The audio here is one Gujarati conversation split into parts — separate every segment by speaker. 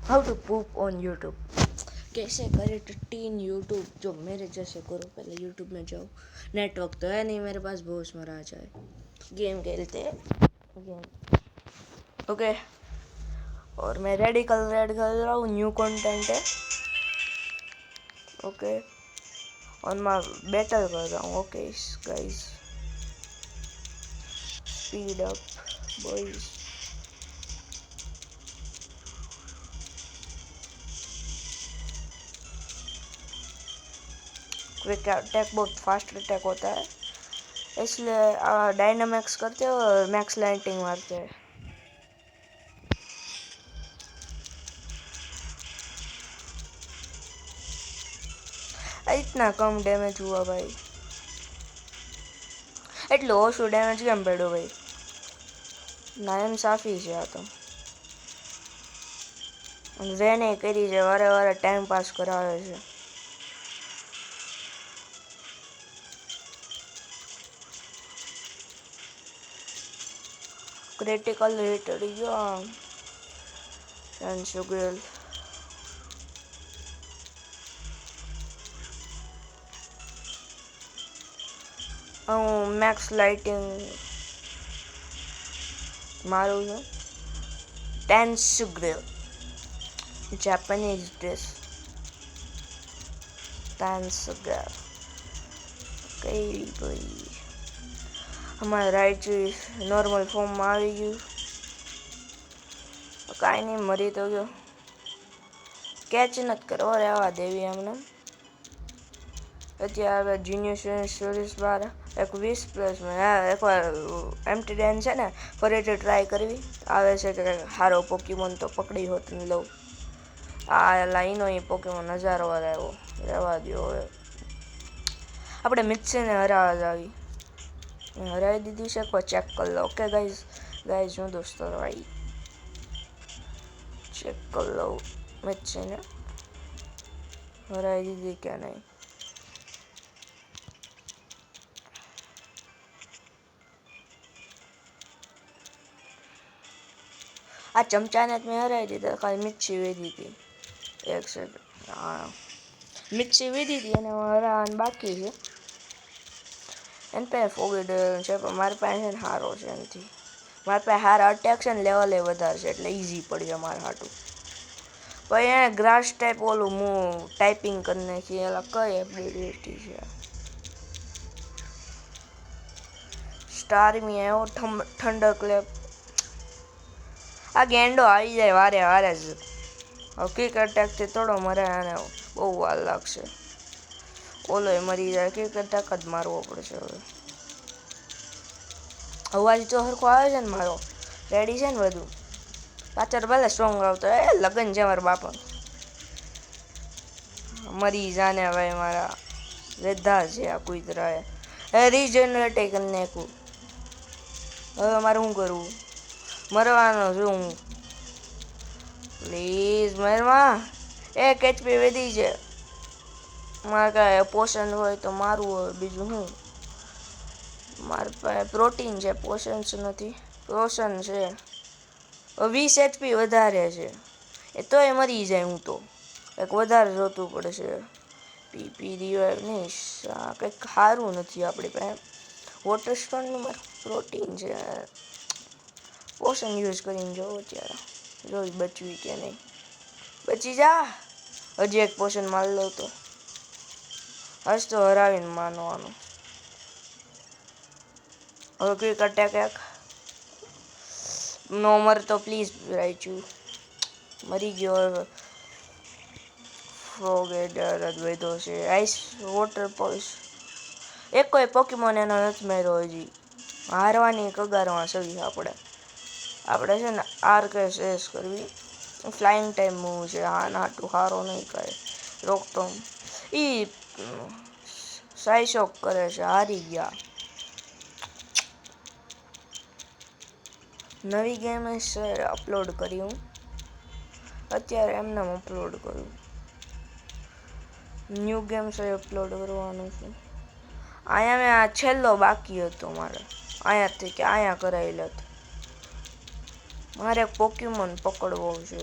Speaker 1: How to pop on YouTube, कैसे करे तो टीन यूट्यूब जो मेरे जैसे करो। पहले यूट्यूब में जाओ, नेटवर्क तो है नहीं मेरे पास, बहुत मरा जाए। गेम खेलते हैं गेम, ओके। और मैं रेड कर रहा हूँ, न्यू कंटेंट है, ओके। और मैं बैटल कर रहा हूँ, okay guys, speed up boys. Quick attack बहुत फास्ट अटैक होता है, इसलिए डायनामैक्स करते हैं और मैक्स लाइटिंग मारते हैं। इतना कम डैमेज हुआ भाई, એટલું ઓછું ડેમેજ કેમ પડ્યું ભાઈ? નાયન્સાફી છે આ તો, રેને કરી છે, વારે વારે ટાઈમ પાસ કરાવે છે। ક્રિટિકલ હિટ અડી ગયો સેન્સુગેલ। હું મેક્સ લાઇટિંગ મારું છું, ટેન્સુગેલ જાપાનીઝ ड्रेस ટેન્સુગેલ કઈ ભાઈ। हमारे राइट नॉर्मल फॉर्म में આવી ગયું, કાંઈ નહીં, મરી તો ગયો। કેચ નથી કરો, રહેવા દેવી એમને। અત્યારે જીનિયસ સ્ટોરીઝ બાર 21+, એકવાર એમટી ડેન છે ને, ફરીથી ટ્રાય કરવી આવે છે કે સારો પોકેમોન તો પકડી હોત ને લઉં। આ લાઈનો એ પોકેમોન નજારો આવ્યો, રહેવા દો હવે। આપણે મિક્સીને હરાવા જ આવી, હરાવી દીધી છે, કોઈ ચેક કરી લો, ઓકે ગાઈઝ હું દોસ્તો ભાઈ ચેક કરી લો મિક્સીને હરાવી દીધી કે નહીં। આ ચમચાને જ મેં હરાવી દીધા, ખાલી મિક્સી વીધી હતી, એક સેકન્ડ, હા મિક્સી વીધી હતી અને હરાવાનું બાકી છે। એને પાસે ફોગેડ છે પણ મારી પાસે છે ને સારો છે, એનાથી મારી પાસે સારા અટેક છે ને, લેવલ એ વધારે છે એટલે ઇઝી પડી જાય મારે હાટું। પછી એને ગ્રાસ ટાઈપ ઓલું હું ટાઈપિંગ કરી નાખી, એલા કઈ એબિલિટી છે સ્ટારમી આવ્યો, ઠંડક લેપ। આ ગેંડો આવી જાય વારે વારે જ, ક્વિક અટેકથી થોડો મરે, અને બહુ વાર લાગશે, ઓલો મરી જાય, ક્વિક અટેક જ મારવો પડશે હવે। અવાજ તો સરખો આવે છે ને મારો, રેડી છે ને બધું? પાછળ ભલે સોંગ આવતો એ લગન છે મારા બાપા, મરી જાને ભાઈ મારા રેધા છે આ કુતરા એ રીજનરેટ કરી નાખું। હવે મારે શું કરવું? મરવાનો છું હું, પ્લીઝ મરમાં। એક એચપી વધી છે, મારે કાંઈ પોશન હોય તો મારવું હોય, બીજું શું? મારી પાસે પ્રોટીન છે, પોશન્સ નથી, પોશન છે, 20 એચપી વધારે છે, એ તોય મરી જાય હું તો, કંઈક વધારે જોતું પડશે। પીપી રિવાઈવ નહીં, કંઈક સારું નથી આપણી પાસે। વોટર સ્ટોનનું મારે પ્રોટીન છે, પોશન યુઝ કરીને જોવો અત્યારે, જોઈ બચવી કે નહીં, બચી જા, હજી એક પોશન મારી લો તો હજ તો હરાવીને માનવાનું। હવે ક્વિક અટેક એક નો મરતો પ્લીઝ, રાઈચું મરી ગયો હવે। ફ્રોગેડર જ વધ્યો છે, આઈસ વોટર પલ્સ, એક કોઈ પોકેમોન એનો નથી માર્યો હજી, હારવાની કગારમાં સવી આપણે છે ને આરકેએસ કરવી, ફ્લાઇંગ ટાઈમ મૂવ છે, હા નાટું હારો નહીં કાંઈ, રોકટોમ એ સાઈશોક કરે છે, હારી ગયા। નવી ગેમ છે અપલોડ કરી હું અત્યારે, એમને અપલોડ કરું, ન્યૂ ગેમ છે અપલોડ કરવાનું છે। અહીંયા મેં આ છેલ્લો બાકી હતો મારે, અહીંયાથી કે અહીંયા કરાવી લેત, મારે પોકેમોન પકડવો છે।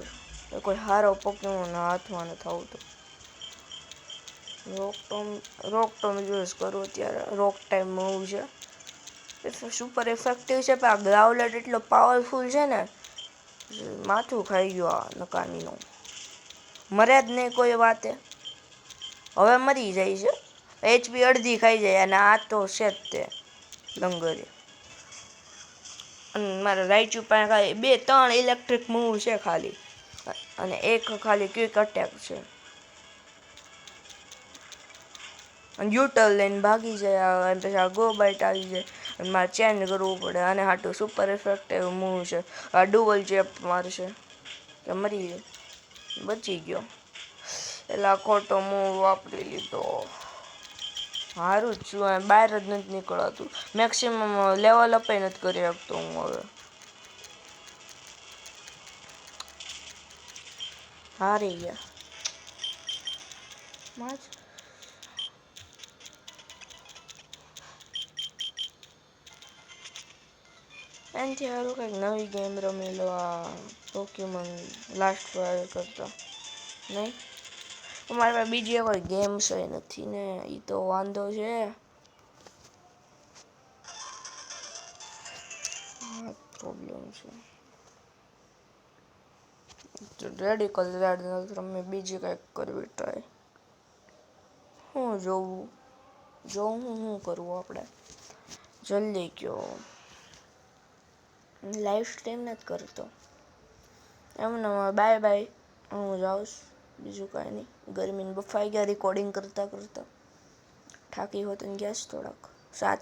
Speaker 1: કોઈ સારો પોકેમોન હાથમાં નથી આવતો. રોક ટોમ યુઝ કરું અત્યારે. રોક ટાઈમ મૂવ છે, સુપર ઇફેક્ટિવ છે, પણ આ ગ્રાઉલેટ એટલો પાવરફુલ છે ને માથું ખાઈ ગયો આ નકામીનું. મરે જ નહીં કોઈ વાતે. હવે મરી જાય છે, HP અડધી ખાઈ જાય અને આ તો છે જ તે લંગરે. અને મારા રાઈચુ પાસે ખાલી 2-3 ઇલેક્ટ્રિક મૂવ છે ખાલી, અને એક ખાલી ક્વિક અટેક છે. અને યુટર્ન લઈને ભાગી જાય, અને પછી આ ગો બાઇટ આવી જાય અને મારે ચેન્જ કરવું પડે. અને હાટું સુપર ઇફેક્ટિવ મૂવ છે. આ ડુઅલ ચેપ મારશે કે મરી જાય. બચી ગયો, એટલે ખોટો મૂવ વાપરી લીધો. સારું જ છું, બહાર જ નથી નીકળાતું. મેક્સિમમ લેવલ અપ નથી કરી શકતો હું હવે. હારી ગયા એનાથી સારું કંઈક નવી ગેમ રમી લો, આ પોકેમોન લાસ્ટ ફાયર કરતા. નહીં, અમારી પાસે બીજી કોઈ ગેમ્સ નથી ને, એ તો વાંધો છે. પ્રોબ્લેમ છે. રેડિકલ રેડ નથી રમી, બીજી કંઈક કરવી ટ્રાય. શું જોવું શું કરવું આપણે? જલ્દી કયો. લાઈવ સ્ટ્રીમ નથી કરતો એમને. બાય બાય, હું જાઉં. બીજું કાંઈ નહીં, ગરમીને બફાઈ ગયા રેકોર્ડિંગ કરતાં કરતાં. થાકી હોત ને ગેસ થોડાક 7